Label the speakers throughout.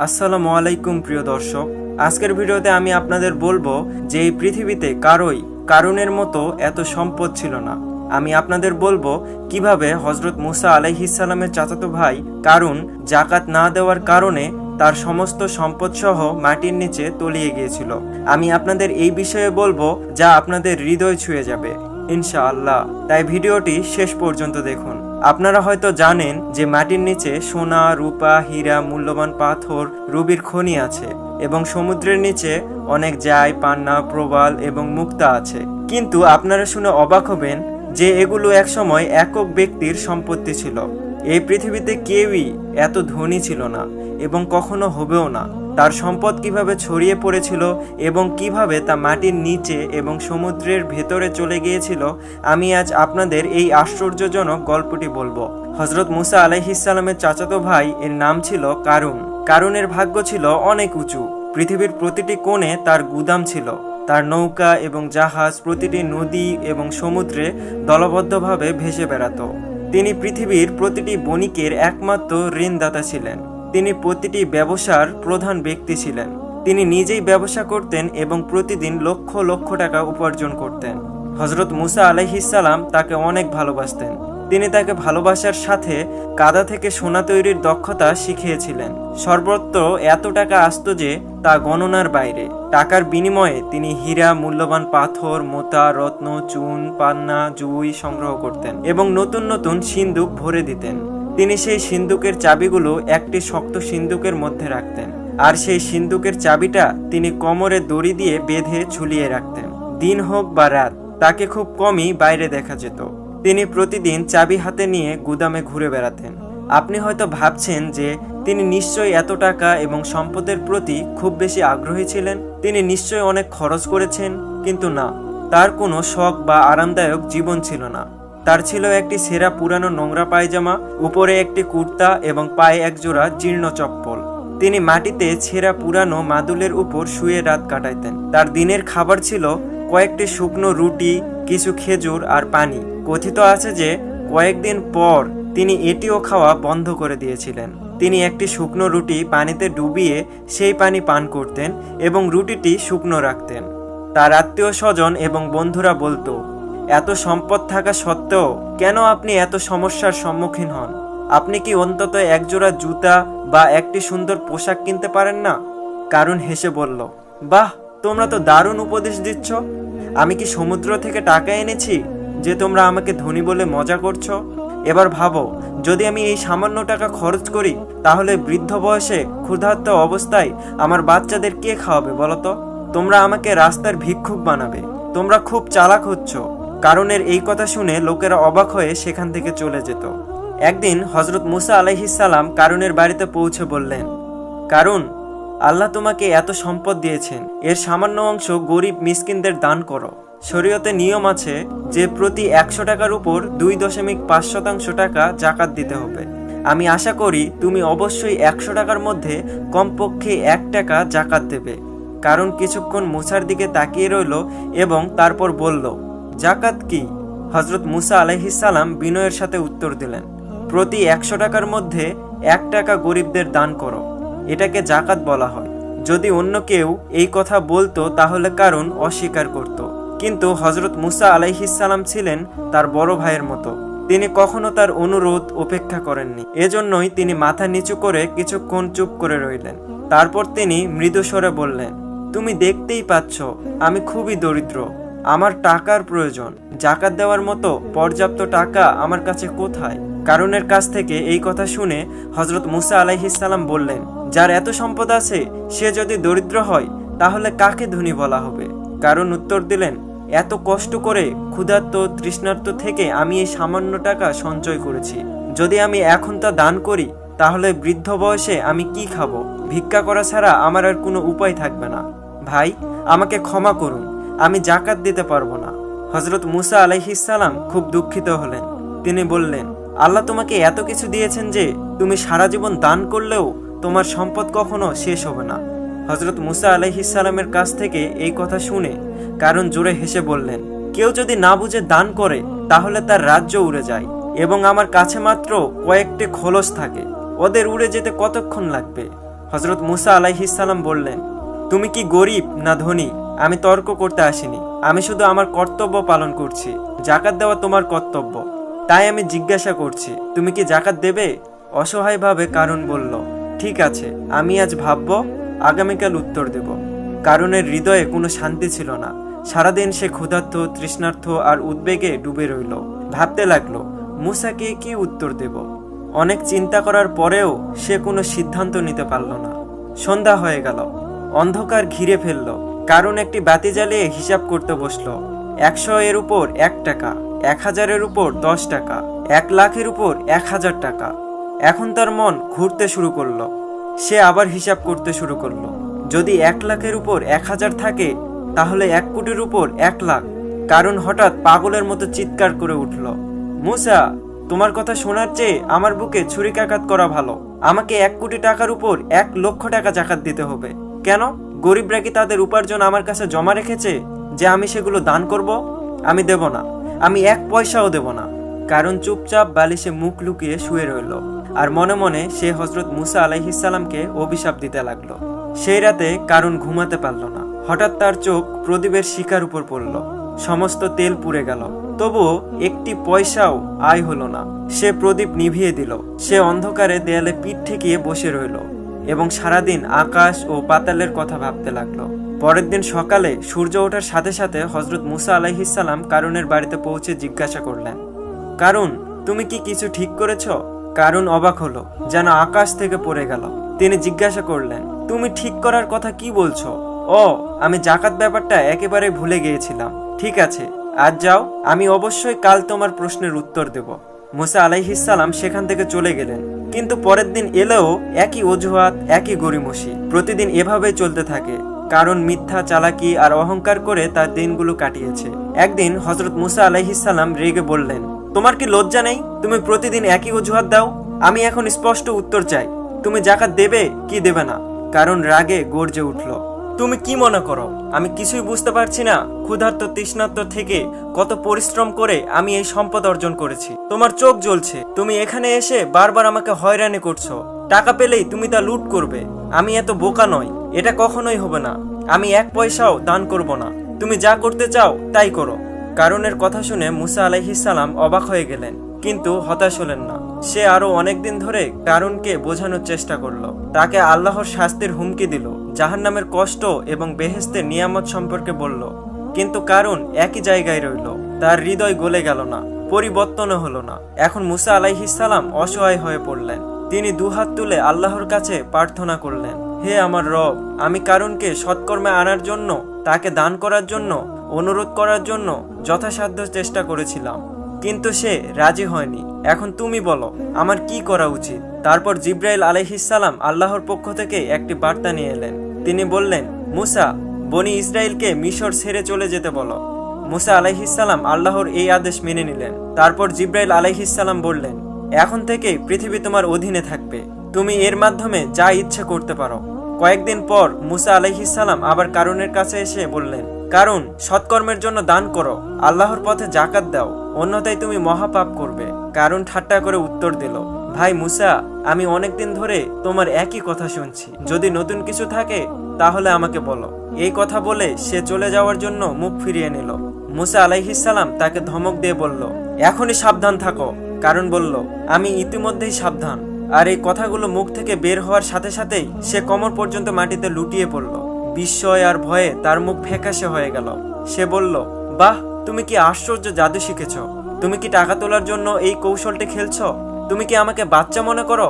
Speaker 1: আসসালামু আলাইকুম প্রিয় দর্শক, আজকের ভিডিওতে আমি আপনাদের বলবো যে এই পৃথিবীতে কারোই কারুনের মতো এত সম্পদ ছিল না। আমি আপনাদের বলবো কিভাবে হযরত মুসা আলাইহিস সালামের চাচাতো ভাই কারুন যাকাত না দেওয়ার কারণে তার সমস্ত সম্পদ সহ মাটির নিচে তলিয়ে গিয়েছিল। আমি আপনাদের এই বিষয়ে বলবো যা আপনাদের হৃদয় ছুঁয়ে যাবে ইনশাআল্লাহ। তাই ভিডিওটি শেষ পর্যন্ত দেখুন। আপনারা হয়তো জানেন যে মাটির নিচে সোনা, রূপা, হীরা, মূল্যবান পাথর, রুবির খনি আছে এবং সমুদ্রের নিচে অনেক জাই, পান্না, প্রবাল এবং মুক্তা আছে। কিন্তু আপনারা শুনে অবাক হবেন যে এগুলো একসময় একক ব্যক্তির সম্পত্তি ছিল। এই পৃথিবীতে কেউই এত ধনী ছিল না এবং কখনো হবেও না। তার সম্পদ কিভাবে ছড়িয়ে পড়েছিল এবং কিভাবে তা মাটির নিচে এবং সমুদ্রের ভেতরে চলে গিয়েছিল, আমি আজ আপনাদের এই আশ্চর্যজনক গল্পটি বলবো। হযরত মুসা আলাইহিস সালামের চাচাতো ভাই এর নাম ছিল কারুন। কারুনের ভাগ্য ছিল অনেক উঁচু। পৃথিবীর প্রতিটি কোণে তার গুদাম ছিল। তার নৌকা এবং জাহাজ প্রতিটি নদী এবং সমুদ্রে দলবদ্ধভাবে ভেসে বেড়াতো। তিনি পৃথিবীর প্রতিটি বণিকের একমাত্র ঋণদাতা ছিলেন। তিনি প্রতিটি ব্যবসার প্রধান ব্যক্তি ছিলেন। তিনি নিজেই ব্যবসা করতেন এবং প্রতিদিন লক্ষ লক্ষ টাকা উপার্জন করতেন। হযরত মুসা আলাইহিস সালাম তাকে অনেক ভালোবাসতেন। তিনি তাকে ভালোবাসার সাথে কাদা থেকে সোনা তৈরির দক্ষতা শিখিয়েছিলেন। সর্বত্র এত টাকা আসত যে তা গণনার বাইরে। টাকার বিনিময়ে তিনি হীরা, মূল্যবান পাথর, মোতা, রত্ন, চুন, পান্না, জুই সংগ্রহ করতেন এবং নতুন নতুন সিন্দুক ভরে দিতেন। তিনি সেই সিন্দুকের চাবিগুলো একটি শক্ত সিন্দুকের মধ্যে রাখতেন, আর সেই সিন্দুকের চাবিটা তিনি কোমরে দড়ি দিয়ে বেঁধে ঝুলিয়ে রাখতেন। দিন হোক বা রাত, তাকে খুব কমই বাইরে দেখা যেত। তিনি প্রতিদিন চাবি হাতে নিয়ে গুদামে ঘুরে বেড়াতেন। আপনি হয়তো ভাবছেন যে তিনি নিশ্চয়ই এত টাকা এবং সম্পদের প্রতি খুব বেশি আগ্রহী ছিলেন। তিনি নিশ্চয়ই অনেক খরচ করেছেন, কিন্তু না, তার কোনো শখ বা আরামদায়ক জীবন ছিল না। তার ছিল একটি ছেঁড়া পুরানো নোংরা পায়জামা, উপরে একটি কুর্তা এবং পায়ে একজোড়া জীর্ণ চপ্পল। তিনি মাটিতে ছেঁড়া পুরানো মাদুলের উপর শুয়ে রাত কাটাইতেন। তার দিনের খাবার ছিল কয়েকটি শুকনো রুটি, কিছু খেজুর আর পানি। কথিত আছে যে কয়েকদিন পর তিনি এটিও খাওয়া বন্ধ করে দিয়েছিলেন। তিনি একটি শুকনো রুটি পানিতে ডুবিয়ে সেই পানি পান করতেন এবং রুটিটি শুকনো রাখতেন। তার আত্মীয় স্বজন এবং বন্ধুরা বলতো, এত সম্পদ থাকা সত্ত্বেও কেন আপনি এত সমস্যার সম্মুখীন হন? আপনি কি অন্তত একজোড়া জুতা বা একটি সুন্দর পোশাক কিনতে পারেন না? কারুন হেসে বলল, বাহ, তোমরা তো দারুণ উপদেশ দিচ্ছ। আমি কি সমুদ্র থেকে টাকা এনেছি যে তোমরা আমাকে ধনী বলে মজা করছো? এবার ভাবো, যদি আমি এই সামান্য টাকা খরচ করি, তাহলে বৃদ্ধ বয়সে ক্ষুধার্ত অবস্থায় আমার বাচ্চাদের কে খাওয়াবে বলতো? তোমরা আমাকে রাস্তার ভিক্ষুক বানাবে। তোমরা খুব চালাক হচ্ছ। কারুনের এই কথা শুনে লোকেরা অবাক হয়ে সেখান থেকে চলে যেত। একদিন হযরত মুসা আলাইহিস সালাম কারুনের বাড়িতে পৌঁছে বললেন, কারুন, আল্লাহ তোমাকে এত সম্পদ দিয়েছেন, এর সামান্য অংশ গরিব মিসকিনদের দান করো। শরীয়তে নিয়ম আছে যে প্রতি 100 টাকার উপর 2.5% টাকা জাকাত দিতে হবে। আমি আশা করি তুমি অবশ্যই 100 টাকার মধ্যে কমপক্ষে 1 টাকা জাকাত দেবে। কারণ কিছুক্ষণ মুসার দিকে তাকিয়ে রইল এবং তারপর বলল, জাকাত কি? হযরত মুসা আলাইহিস সালাম বিনয়ের সাথে উত্তর দিলেন, প্রতি 100 টাকার মধ্যে 1 টাকা গরিবদের দান করো। এটাকে জাকাত বলা হয়। যদি অন্য কেউ এই কথা বলতো তাহলে কারুন অস্বীকার করত। কিন্তু হযরত মুসা আলাইহিস সালাম ছিলেন তার বড় ভাইয়ের মতো। তিনি কখনো তার অনুরোধ উপেক্ষা করেননি। এজন্যই তিনি মাথা নিচু করে কিছুক্ষণ চুপ করে রইলেন। তারপর তিনি মৃদু স্বরে বললেন, তুমি দেখতেই পাচ্ছ আমি খুবই দরিদ্র। আমার টাকার প্রয়োজন। জাকাত দেওয়ার মতো পর্যাপ্ত টাকা আমার কাছে কোথায়? কারুনের কাছ থেকে এই কথা শুনে হযরত মুসা আলাইহিস সালাম বললেন, যার এত সম্পদ আছে সে যদি দরিদ্র হয় তাহলে কাকে ধনী বলা হবে? কারুন উত্তর দিলেন, এত কষ্ট করে ক্ষুধার্ত তৃষ্ণার্ত থেকে আমি এই সামান্য টাকা সঞ্চয় করেছি। যদি আমি এখন তা দান করি তাহলে বৃদ্ধ বয়সে আমি কি খাবো? ভিক্ষা করা ছাড়া আমার আর কোনো উপায় থাকবে না। ভাই, আমাকে ক্ষমা করুন, আমি জাকাত দিতে পারবো না। হযরত মুসা আলাইহিস সালাম খুব দুঃখিত হলেন। তিনি বললেন, আল্লাহ তোমাকে এত কিছু দিয়েছেন যে তুমি সারা জীবন দান করলেও তোমার সম্পদ কখনো শেষ হবে না। হযরত মুসা আলাইহিস সালামের কাছ থেকে এই কথা শুনে কারুন জোরে হেসে বললেন, কেউ যদি না বুঝে দান করে তাহলে তার রাজ্য উড়ে যায় এবং আমার কাছে মাত্র কয়েকটি খোলস থাকে। ওদের উড়ে যেতে কতক্ষণ লাগবে? হযরত মুসা আলাইহিস সালাম বললেন, তুমি কি গরিব না ধনী? আমি তর্ক করতে আসিনি, আমি শুধু আমার কর্তব্য পালন করছি। জাকাত দেওয়া তোমার কর্তব্য, তাই আমি জিজ্ঞাসা করছি, তুমি কি জাকাত দেবে? অসহায়ভাবে কারুন বলল, ঠিক আছে, আমি আজ ভাববো, আগামীকাল উত্তর দেব। কারুনের হৃদয়ে কোনো শান্তি ছিল না। সারাদিন সে ক্ষুধার্ত, তৃষ্ণার্ত আর উদ্বেগে ডুবে রইল। ভাবতে লাগলো, মুসাকে কি উত্তর দেব। অনেক চিন্তা করার পরেও সে কোনো সিদ্ধান্ত নিতে পারল না। সন্ধ্যা হয়ে গেল, অন্ধকার ঘিরে ফেলল। কারণ একটি বাতি জ্বালিয়ে হিসাব করতে বসলো। 100 এর উপর 1 টাকা, 1000-এর উপর 10 টাকা, 1 লাখের উপর 1000 টাকা। এখন তার মন ঘুরতে শুরু করলো। সে আবার হিসাব করতে শুরু করলো। যদি 1 লাখের উপর 1000 থাকে, তাহলে 1 কোটির উপর 1 লাখ। কারণ হঠাৎ পাগলের মতো চিৎকার করে উঠল, মুসা, তোমার কথা শোনার চেয়ে আমার বুকে ছুরিকাঘাত করা ভালো। আমাকে 1 কোটি টাকার উপর 1 লক্ষ টাকা জাকাত দিতে হবে। কেন? গরিবরা কি তাদের উপার্জন আমার কাছে জমা রেখেছে যে আমি সেগুলো দান করব? আমি দেব না, আমি 1 পয়সাও দেব না। কারণ চুপচাপ বালিশে মুখ লুকিয়ে শুয়ে রইল। আর মনে মনে সে হযরত মুসা আলাইহিস সালামকে অভিশাপ দিতে লাগলো। সেই রাতে কারণ ঘুমাতে পারল না। হঠাৎ তার চোখ প্রদীপের শিখার উপর পড়ল। সমস্ত তেল পুড়ে গেল, তবুও 1 পয়সাও আয় হলো না। সে প্রদীপ নিভিয়ে দিল। সে অন্ধকারে দেয়ালে পিঠ ঠেকিয়ে বসে রইল এবং সারাদিন আকাশ ও পাতালের কথা ভাবতে লাগলো। পরের দিন সকালে সূর্য ওঠার সাথে সাথে হযরত মুসা আলাইহিস সালাম কারুনের বাড়িতে পৌঁছে জিজ্ঞাসা করলেন, কারুন, তুমি কি কিছু ঠিক করেছ? কারুন অবাক হলো, যেন আকাশ থেকে পড়ে গেল। তিনি জিজ্ঞাসা করলেন, তুমি ঠিক করার কথা কি বলছো? ও, আমি জাকাত ব্যাপারটা একেবারে ভুলে গিয়েছিলাম। ঠিক আছে, আজ যাও, আমি অবশ্যই কাল তোমার প্রশ্নের উত্তর দেব। মুসা আলাইহিস সালাম সেখান থেকে চলে গেলেন। কিন্তু পরের দিন এলেও একই অজুহাত, একই গড়িমসি। প্রতিদিন এভাবেই চলতে থাকে। কারণ মিথ্যা, চালাকি আর অহংকার করে তার দিনগুলো কাটিয়েছে। একদিন হযরত মুসা আলাইহিস সালাম রেগে বললেন, তোমার কি লজ্জা নেই? তুমি প্রতিদিন একই অজুহাত দাও। আমি এখন স্পষ্ট উত্তর চাই, তুমি জাকাত দেবে কি দেবে না? কারণ রাগে গর্জে উঠল, তুমি কি মনে করো আমি কিছুই বুঝতে পারছি না? ক্ষুধার্ত তৃষ্ণার্ত থেকে কত পরিশ্রম করে আমি এই সম্পদ অর্জন করেছি। তোমার চোখ জ্বলছে, তুমি এখানে এসে বারবার আমাকে হয়রানি করছো। টাকা পেলেই তুমি তা লুট করবে। আমি এত বোকা নই, এটা কখনোই হবে না। আমি 1 পয়সাও দান করব না। তুমি যা করতে চাও তাই করো। কারণের কথা শুনে মুসা আলাইহিস সালাম অবাক হয়ে গেলেন, কিন্তু হতাশ হলেন না। সে আরো অনেকদিন ধরে কারুনকে বোঝানোর চেষ্টা করলো। তাকে আল্লাহর শাস্তির হুমকি দিল, জাহান্নামের কষ্ট এবং বেহেশতের নিয়ামত সম্পর্কে বলল। কিন্তু কারুন একই জায়গায় রইল। তার হৃদয় গলে গেল না, পরিবর্তনও হলো না। এখন মুসা আলাইহিস সালাম অসহায় হয়ে পড়লেন। তিনি দুহাত তুলে আল্লাহর কাছে প্রার্থনা করলেন, হে আমার রব, আমি কারুনকে সৎকর্মে আনার জন্য, তাকে দান করার জন্য, অনুরোধ করার জন্য যথাসাধ্য চেষ্টা করেছিলাম, কিন্তু সে রাজি হয়নি। এখন তুমি বলো আমার কি করা উচিত? তারপর জিব্রাইল আলাইহিস সালাম আল্লাহর পক্ষ থেকে একটি বার্তা নিয়ে এলেন। তিনি বললেন, মুসা, বনি ইসরাইলকে মিশর ছেড়ে চলে যেতে বলো। মুসা আলাইহিস সালাম আল্লাহর এই আদেশ মেনে নিলেন। তারপর জিব্রাইল আলাইহিস সালাম বললেন, এখন থেকে পৃথিবী তোমার অধীনে থাকবে, তুমি এর মাধ্যমে যা ইচ্ছে করতে পারো। কয়েকদিন পর মুসা আলাইহিস সালাম আবার কারুনের কাছে এসে বললেন, কারুন, সৎকর্মের জন্য দান করো, আল্লাহর পথে জাকাত দাও, অন্যথায় তুমি মহাপাপ করবে। কারুন ঠাট্টা করে উত্তর দিল, ভাই মুসা, আমি অনেকদিন ধরে তোমার একই কথা শুনছি, যদি নতুন কিছু থাকে তাহলে আমাকে বলো। এই কথা বলে সে চলে যাওয়ার জন্য মুখ ফিরিয়ে নিল। মুসা আলাইহিস সালাম তাকে ধমক দিয়ে বলল, এখনই সাবধান থাকো। কারুন বলল, আমি ইতিমধ্যেই সাবধান। আর এই কথাগুলো মুখ থেকে বের হওয়ার সাথে সাথেই সে কোমর পর্যন্ত মাটিতে লুটিয়ে পড়ল। বিস্ময় আর ভয়ে তার মুখ ফ্যাকাশে হয়ে গেল। সে বলল, বাহ, তুমি কি আশ্চর্য জাদু শিখেছ? তুমি কি টাকা তোলার জন্য এই কৌশলটি খেলছ? তুমি কি আমাকে বাচ্চা মনে করো?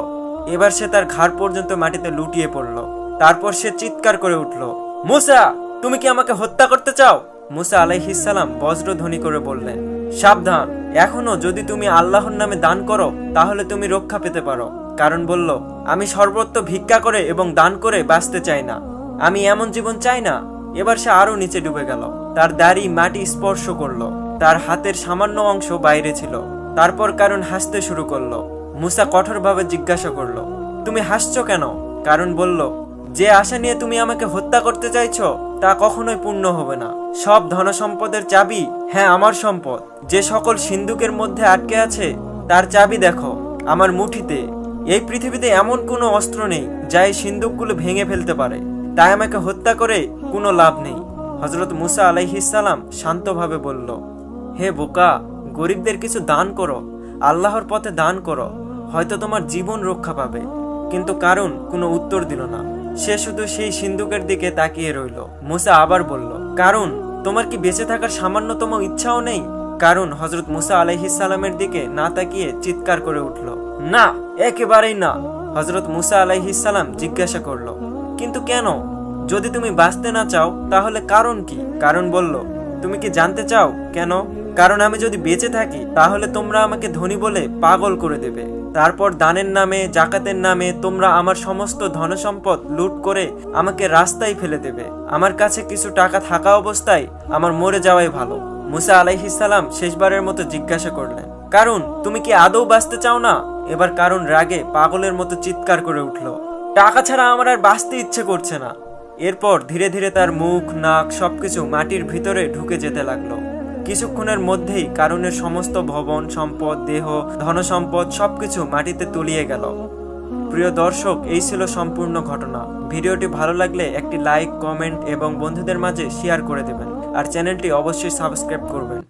Speaker 1: এবার সে তার ঘাড় পর্যন্ত মাটিতে লুটিয়ে পড়ল। তারপর সে চিৎকার করে উঠল, মুসা, তুমি কি আমাকে হত্যা করতে চাও? মুসা আলাইহিস সালাম বজ্রধ্বনি করে বললেন, সাবধান, এখনো যদি তুমি আল্লাহর নামে দান করো তাহলে তুমি রক্ষা পেতে পারো। কারণ বলল, আমি সর্বত্র ভিক্ষা করে এবং দান করে বাঁচতে চাই না, আমি এমন জীবন চাই না। এবার সে আরো নিচে ডুবে গেল। তার দাড়ি মাটি স্পর্শ করলো, তার হাতের সামান্য অংশ বাইরে ছিল। তারপর কারণ হাসতে শুরু করলো। মুসা কঠোরভাবে জিজ্ঞাসা করলো, তুমি হাসছো কেন? কারণ বলল, যে আশা নিয়ে তুমি আমাকে হত্যা করতে চাইছো তা কখনোই পূর্ণ হবে না। সব ধনসম্পদের চাবি, হ্যাঁ, আমার সম্পদ, যে সকল সিন্ধুকের মধ্যে আটকে আছে তার চাবি দেখো আমার মুঠিতে। এই পৃথিবীতে এমন কোনো অস্ত্র নেই যা এই সিন্দুকগুলো ভেঙে ফেলতে পারে, তাই আমাকে হত্যা করে কোনো লাভ নেই। হযরত মুসা আলাইহিস সালাম শান্তভাবে বলল, হে বোকা, গরিবদের কিছু দান করো, আল্লাহর পথে দান করো, হয়তো তোমার জীবন রক্ষা পাবে। কিন্তু কারুন কোনো উত্তর দিল না, সে শুধু সেই সিন্দুকের দিকে তাকিয়ে রইল। মুসা আবার বলল, কারুন, তোমার কি বেঁচে থাকার সামান্যতম ইচ্ছাও নেই? কারুন হযরত মুসা আলাইহিস সালামের দিকে না তাকিয়ে চিৎকার করে উঠল, না, একেবারেই না। হযরত মুসা আলাইহিস সালাম জিজ্ঞাসা করল, কিন্তু কেন? যদি তুমি বাঁচতে না চাও তাহলে কারণ কি? কারণ বলল, তুমি কি জানতে চাও কেন? কারণ আমি যদি বেঁচে থাকি তাহলে তোমরা আমাকে ধনী বলে পাগল করে দেবে, তারপর দানের নামে, জাকাতের নামে তোমরা আমার সমস্ত ধনসম্পদ লুট করে আমাকে রাস্তায় ফেলে দেবে। আমার কাছে কিছু টাকা থাকা অবস্থায় আমার মরে যাওয়াই ভালো। মুসা আলাইহিস সালাম শেষবারের মতো জিজ্ঞাসা করলেন, কারণ তুমি কি আদৌ বাঁচতে চাও না? এবার কারণ রাগে পাগলের মতো চিৎকার করে উঠল, টাকা ছাড়া আমার আর বাঁচতে ইচ্ছে করছে না। এরপর ধীরে ধীরে তার মুখ, নাক সবকিছু মাটির ভিতরে ঢুকে যেতে লাগলো। কিছুক্ষণের মধ্যেই কারণের সমস্ত ভবন, সম্পদ, দেহ, ধনসম্পদ সবকিছু মাটিতে তলিয়ে গেল। প্রিয় দর্শক, এই ছিল সম্পূর্ণ ঘটনা। ভিডিওটি ভালো লাগলে একটি লাইক, কমেন্ট এবং বন্ধুদের মাঝে শেয়ার করে দেবেন, আর চ্যানেলটি অবশ্যই সাবস্ক্রাইব করবেন।